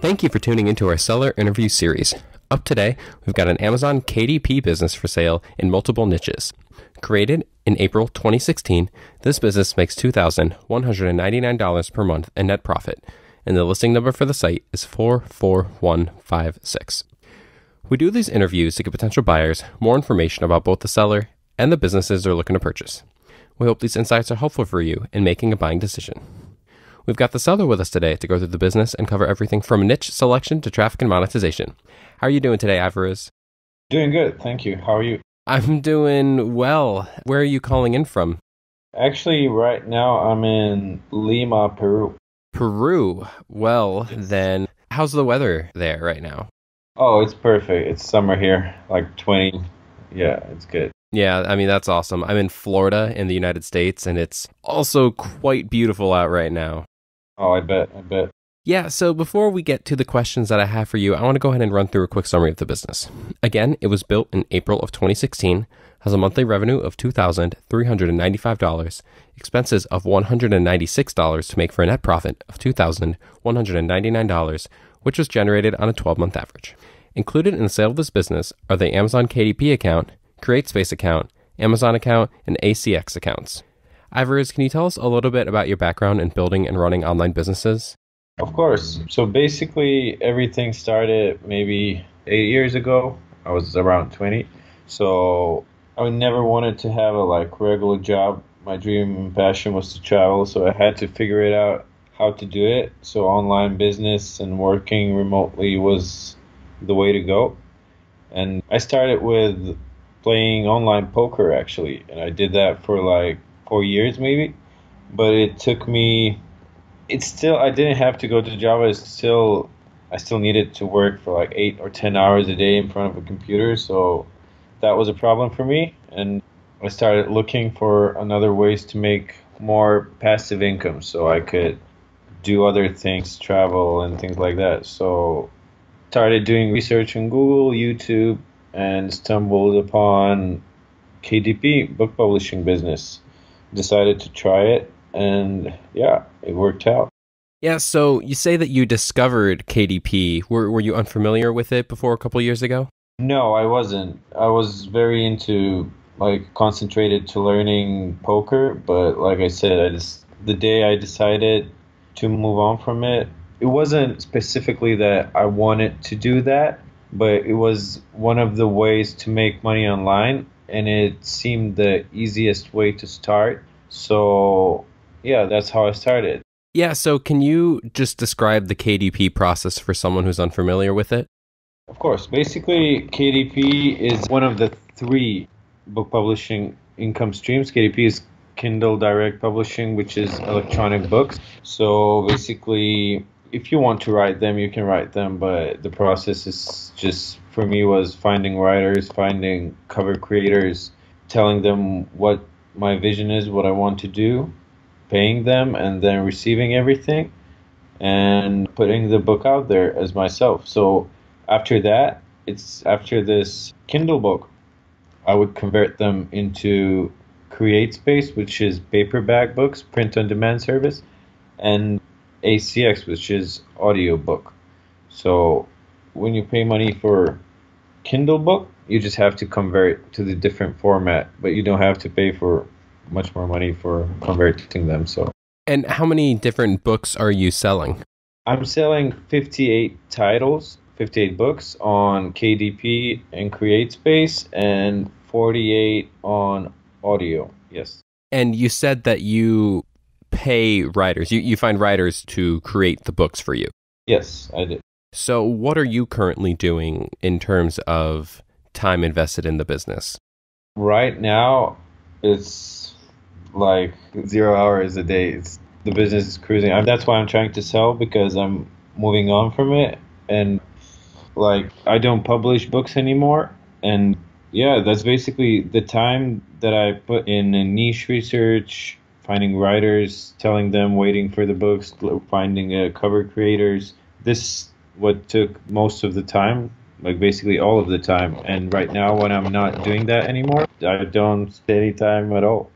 Thank you for tuning into our seller interview series. Up today, we've got an Amazon KDP business for sale in multiple niches. Created in April 2016, this business makes $2,199 per month in net profit, and the listing number for the site is 44156. We do these interviews to give potential buyers more information about both the seller and the businesses they're looking to purchase. We hope these insights are helpful for you in making a buying decision. We've got the seller with us today to go through the business and cover everything from niche selection to traffic and monetization. How are you doing today, Alvarez? Doing good, thank you. How are you? I'm doing well. Where are you calling in from? Actually, right now I'm in Lima, Peru. Peru. Well, Yes. then, how's the weather there right now? Oh, it's perfect. It's summer here, like 20. Yeah, it's good. Yeah, I mean, that's awesome. I'm in Florida in the United States, and it's also quite beautiful out right now. Oh, I bet. Yeah, so before we get to the questions that I have for you, I want to go ahead and run through a quick summary of the business. Again, it was built in April of 2016, has a monthly revenue of $2,395, expenses of $196 to make for a net profit of $2,199, which was generated on a 12-month average. Included in the sale of this business are the Amazon KDP account, CreateSpace account, Amazon account, and ACX accounts. Alvarez, can you tell us a little bit about your background in building and running online businesses? Of course. So basically, everything started maybe 8 years ago. I was around 20. So I never wanted to have a regular job. My dream and passion was to travel, so I had to figure it out how to do it. So online business and working remotely was the way to go. And I started with playing online poker, actually, and I did that for 4 years maybe. But it took me, I didn't have to go to Java. I still needed to work for 8 or 10 hours a day in front of a computer, so that was a problem for me. And I started looking for another ways to make more passive income so I could do other things, travel and things like that. So started doing research on Google, YouTube, and stumbled upon KDP, book publishing business. Decided to try it, and yeah, it worked out. Yeah, so you say that you discovered KDP. Were you unfamiliar with it before a couple years ago? No, I wasn't. I was very into concentrated to learning poker, but like I said, the day I decided to move on from it, it wasn't specifically that I wanted to do that, but it was one of the ways to make money online, and it seemed the easiest way to start. So yeah, that's how I started. Yeah, so can you just describe the KDP process for someone who's unfamiliar with it? Of course, basically KDP is one of the 3 book publishing income streams. KDP is Kindle Direct Publishing, which is electronic books. So basically, if you want to write them, you can write them, but the process is just, for me, was finding writers, finding cover creators, telling them what my vision is, what I want to do, paying them, and then receiving everything and putting the book out there as myself. So after that, after this Kindle book, I would convert them into CreateSpace, which is paperback books, print on demand service, and ACX, which is audiobook. So when you pay money for Kindle book, you just have to convert to the different format, but you don't have to pay for much more money for converting them. So, And how many different books are you selling? I'm selling 58 titles, 58 books on KDP and CreateSpace, and 48 on audio. Yes. And you said that you pay writers. You find writers to create the books for you. Yes, I did. So what are you currently doing in terms of time invested in the business? Right now, it's 0 hours a day. The business is cruising. That's why I'm trying to sell, because I'm moving on from it. And I don't publish books anymore. And yeah, that's basically the time that I put in niche research, finding writers, telling them, waiting for the books, finding cover creators. This what took most of the time, basically all of the time. And right now, when I'm not doing that anymore, I don't stay any time at all.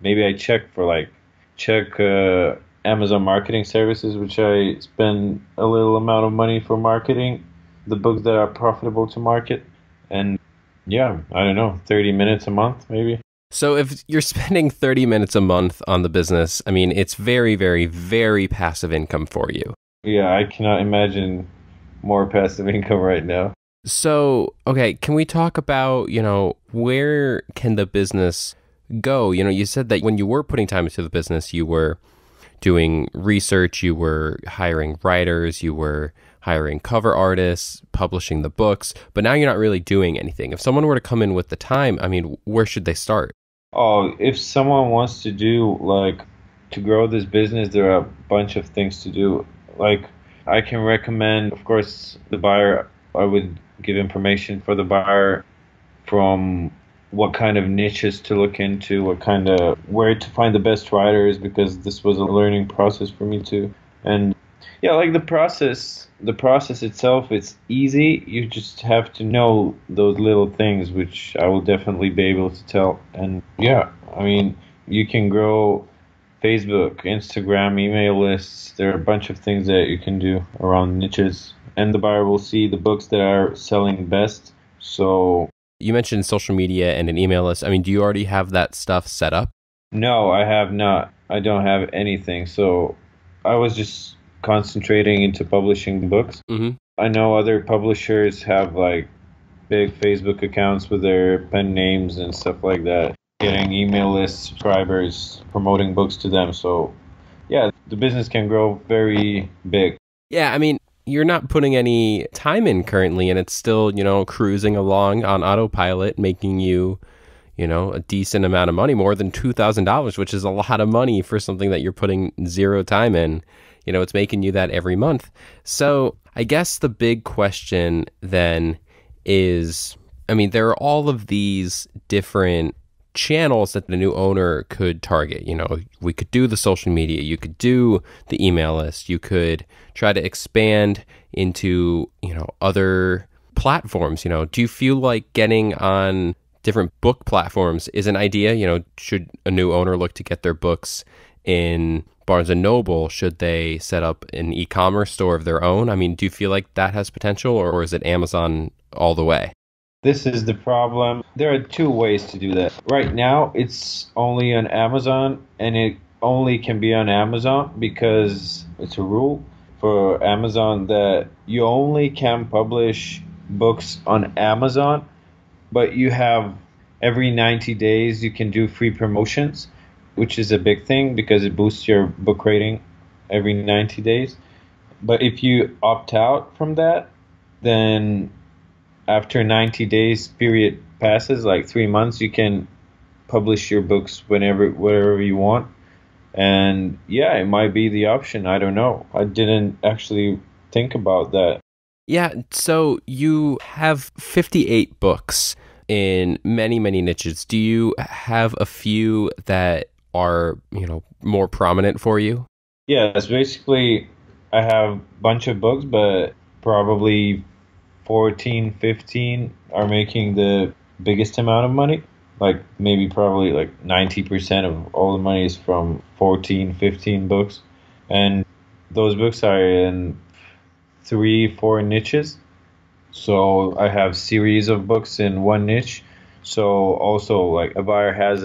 Maybe I check Amazon Marketing Services, which I spend a little amount of money for marketing the books that are profitable to market. And yeah, I don't know, 30 minutes a month, maybe. So if you're spending 30 minutes a month on the business, I mean, it's very, very, very passive income for you. Yeah, I cannot imagine more passive income right now. So, okay, can we talk about, where can the business go? You said that when you were putting time into the business, you were doing research, you were hiring writers, you were hiring cover artists, publishing the books, but now you're not really doing anything. If someone were to come in with the time, I mean, where should they start? Oh, if someone wants to do to grow this business, there are a bunch of things to do. Like, I can recommend, of course, the buyer. I would give information for the buyer from what kind of niches to look into, where to find the best writers, because this was a learning process for me too. And yeah, like the process itself, it's easy. You just have to know those little things, which I will definitely be able to tell. And yeah, I mean, you can grow Facebook, Instagram, email lists. There are a bunch of things that you can do around niches, and the buyer will see the books that are selling best. So you mentioned social media and an email list. I mean, do you already have that stuff set up? No, I have not. I don't have anything. So I was just concentrating into publishing books. Mm-hmm. I know other publishers have big Facebook accounts with their pen names and stuff like that, getting email list subscribers, promoting books to them. So yeah, the business can grow very big. Yeah, I mean, you're not putting any time in currently, and it's still, cruising along on autopilot, making you, a decent amount of money, more than $2,000, which is a lot of money for something that you're putting zero time in. It's making you that every month. So I guess the big question then is, I mean, there are all of these different channels that the new owner could target. We could do the social media, you could do the email list, you could try to expand into, other platforms. Do you feel like getting on different book platforms is an idea? Should a new owner look to get their books in Barnes & Noble? Should they set up an e-commerce store of their own? I mean, do you feel like that has potential, or is it Amazon all the way? This is the problem. There are two ways to do that. Right now, it's only on Amazon, and it only can be on Amazon because it's a rule for Amazon that you only can publish books on Amazon, but you have every 90 days you can do free promotions, which is a big thing because it boosts your book rating every 90 days. But if you opt out from that, then after 90 days period passes, like 3 months, you can publish your books wherever you want. And yeah, it might be the option. I don't know. I didn't actually think about that. Yeah, so you have 58 books in many, many niches. Do you have a few that are, more prominent for you? Yes, basically I have a bunch of books, but probably 14, 15 are making the biggest amount of money. Probably 90% of all the money is from 14, 15 books. And those books are in 3-4 niches. So I have series of books in one niche. So also a buyer has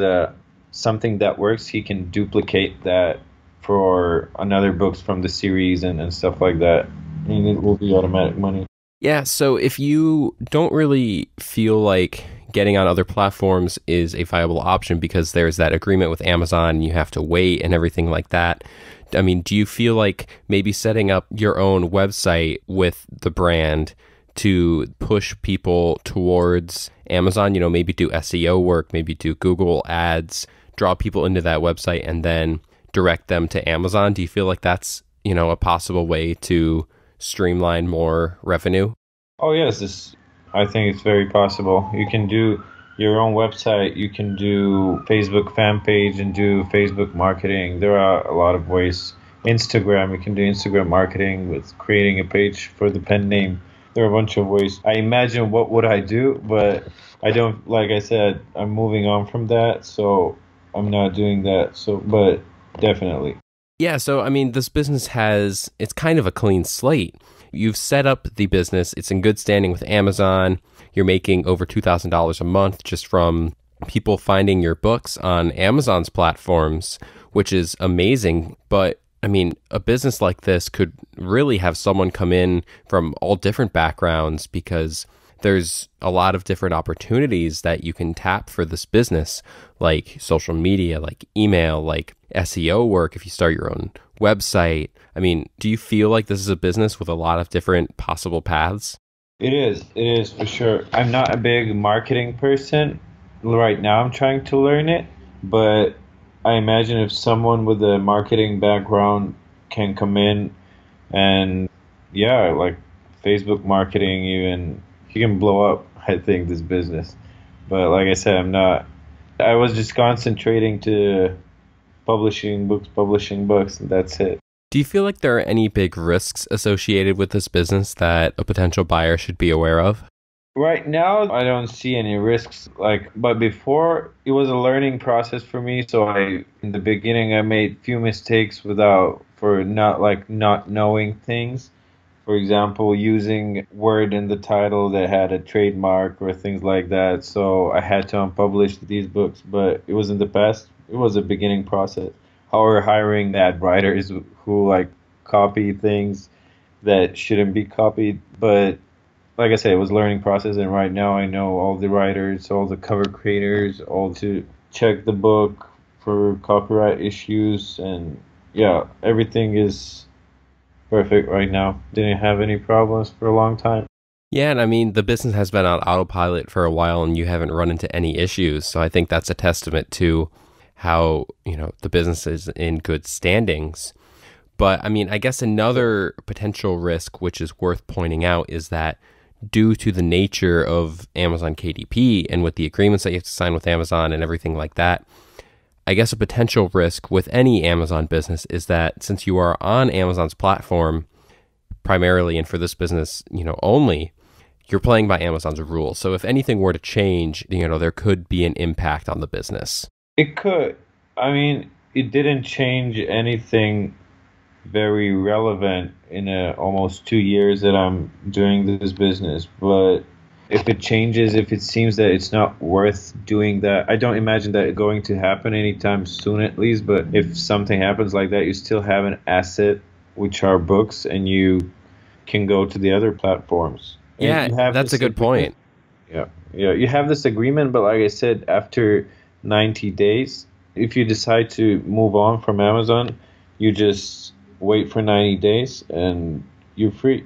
something that works, he can duplicate that for another books from the series and stuff like that. And it will be automatic money. Yeah, so if you don't really feel like getting on other platforms is a viable option because there's that agreement with Amazon and you have to wait and everything like that, I mean, do you feel like maybe setting up your own website with the brand to push people towards Amazon, maybe do SEO work, maybe do Google ads, draw people into that website and then direct them to Amazon? Do you feel like that's, a possible way to streamline more revenue? Oh yes, I think it's very possible. You can do your own website, you can do Facebook fan page and do Facebook marketing. There are a lot of ways. Instagram, you can do Instagram marketing with creating a page for the pen name. There are a bunch of ways. I imagine what would I do, but I don't, like I said, I'm moving on from that, so I'm not doing that. So, but definitely. Yeah, so I mean, this business it's kind of a clean slate. You've set up the business, it's in good standing with Amazon. You're making over $2,000 a month just from people finding your books on Amazon's platforms, which is amazing. But I mean, a business like this could really have someone come in from all different backgrounds because there's a lot of different opportunities that you can tap for this business, like social media, like email, like SEO work if you start your own website. I mean, do you feel like this is a business with a lot of different possible paths? It is for sure. I'm not a big marketing person. Right now I'm trying to learn it, but I imagine if someone with a marketing background can come in and yeah, like Facebook marketing even, he can blow up, I think, this business. But like I said, I was just concentrating to publishing books, and that's it. Do you feel like there are any big risks associated with this business that a potential buyer should be aware of? Right now, I don't see any risks. But before, it was a learning process for me. So in the beginning, I made few mistakes for not knowing things. For example, using word in the title that had a trademark or things like that. So I had to unpublish these books, but it was in the past. It was a beginning process. However, hiring bad writers who copy things that shouldn't be copied. But like I said, it was a learning process, and right now I know all the writers, all the cover creators, all to check the book for copyright issues, and yeah, everything is perfect right now. Didn't have any problems for a long time. Yeah, and I mean, the business has been on autopilot for a while and you haven't run into any issues. So I think that's a testament to how, the business is in good standings. But I mean, I guess another potential risk, which is worth pointing out, is that due to the nature of Amazon KDP and with the agreements that you have to sign with Amazon and everything like that, I guess a potential risk with any Amazon business is that since you are on Amazon's platform primarily and for this business, only, you're playing by Amazon's rules. So if anything were to change, there could be an impact on the business. It could. I mean, it didn't change anything very relevant in almost 2 years that I'm doing this business. But if it changes, if it seems that it's not worth doing that, I don't imagine that going to happen anytime soon at least. But if something happens like that, you still have an asset, which are books, and you can go to the other platforms. Yeah, that's a good point. Yeah, you have this agreement, but like I said, after 90 days, if you decide to move on from Amazon, you just wait for 90 days and you're free.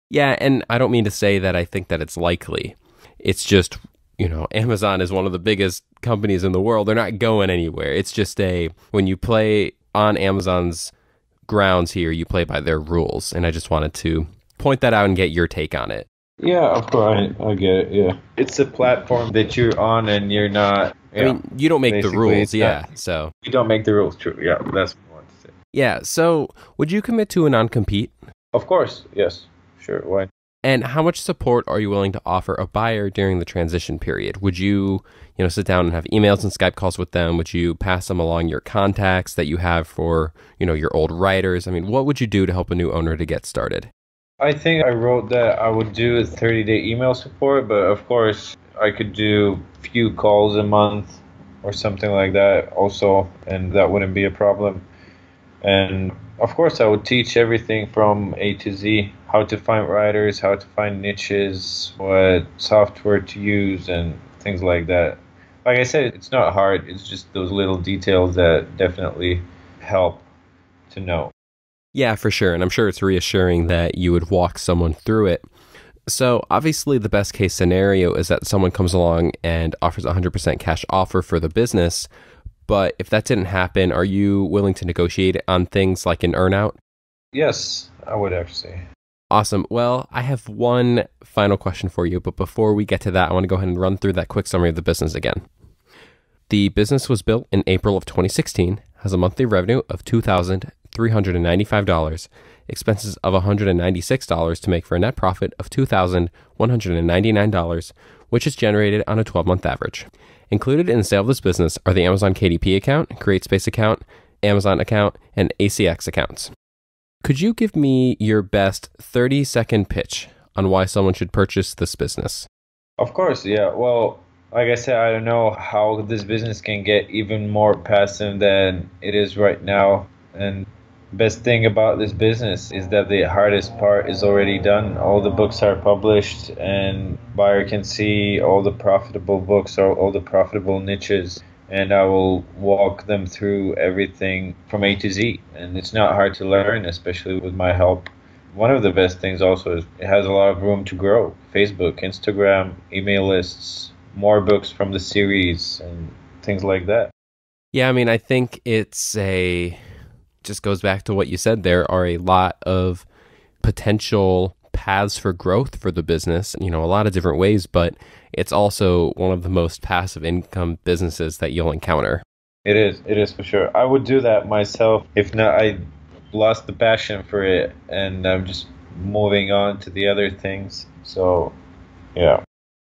Yeah, and I don't mean to say that I think that it's likely. It's just, Amazon is one of the biggest companies in the world. They're not going anywhere. It's just when you play on Amazon's grounds here, you play by their rules. And I just wanted to point that out and get your take on it. Yeah, of course. I get it. Yeah. It's a platform that you're on and you're not. I mean, you don't make the rules. Yeah. So you don't make the rules. True. Yeah. That's what I want to say. Yeah. So would you commit to a non-compete? Of course. Yes. Sure. Why? And how much support are you willing to offer a buyer during the transition period? Would you, sit down and have emails and Skype calls with them? Would you pass them along your contacts that you have for, your old writers? I mean, what would you do to help a new owner to get started? I think I wrote that I would do a 30-day email support, but of course I could do a few calls a month or something like that also, and that wouldn't be a problem. And of course I would teach everything from A to Z, how to find writers, how to find niches, what software to use, and things like that. Like I said, it's not hard. It's just those little details that definitely help to know. Yeah, for sure. And I'm sure it's reassuring that you would walk someone through it. So obviously the best case scenario is that someone comes along and offers a 100% cash offer for the business. But if that didn't happen, are you willing to negotiate on things like an earnout? Yes, I would actually. Awesome. Well, I have one final question for you. But before we get to that, I want to go ahead and run through that quick summary of the business again. The business was built in April of 2016, has a monthly revenue of $2,395, expenses of $196 to make for a net profit of $2,199, which is generated on a 12-month average. Included in the sale of this business are the Amazon KDP account, CreateSpace account, Amazon account, and ACX accounts. Could you give me your best 30-second pitch on why someone should purchase this business? Of course, yeah. Well, like I said, I don't know how this business can get even more passive than it is right now. And best thing about this business is that the hardest part is already done. All the books are published, and buyer can see all the profitable books or all the profitable niches. And I will walk them through everything from A to Z. And it's not hard to learn, especially with my help. One of the best things also is it has a lot of room to grow. Facebook, Instagram, email lists, more books from the series, and things like that. Yeah, I mean, I think just goes back to what you said. There are a lot of potential paths for growth for the business, a lot of different ways, but it's also one of the most passive income businesses that you'll encounter. It is for sure. I would do that myself. If not, I lost the passion for it, and I'm just moving on to the other things. So, yeah.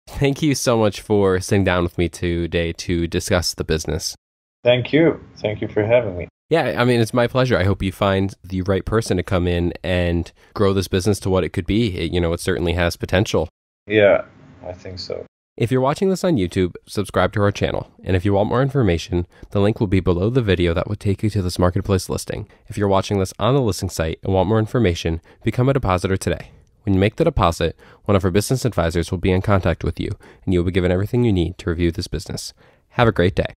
Thank you so much for sitting down with me today to discuss the business. Thank you. Thank you for having me. Yeah, I mean, it's my pleasure. I hope you find the right person to come in and grow this business to what it could be. It certainly has potential. Yeah, I think so. If you're watching this on YouTube, subscribe to our channel. And if you want more information, the link will be below the video that will take you to this marketplace listing. If you're watching this on the listing site and want more information, become a depositor today. When you make the deposit, one of our business advisors will be in contact with you, and you will be given everything you need to review this business. Have a great day.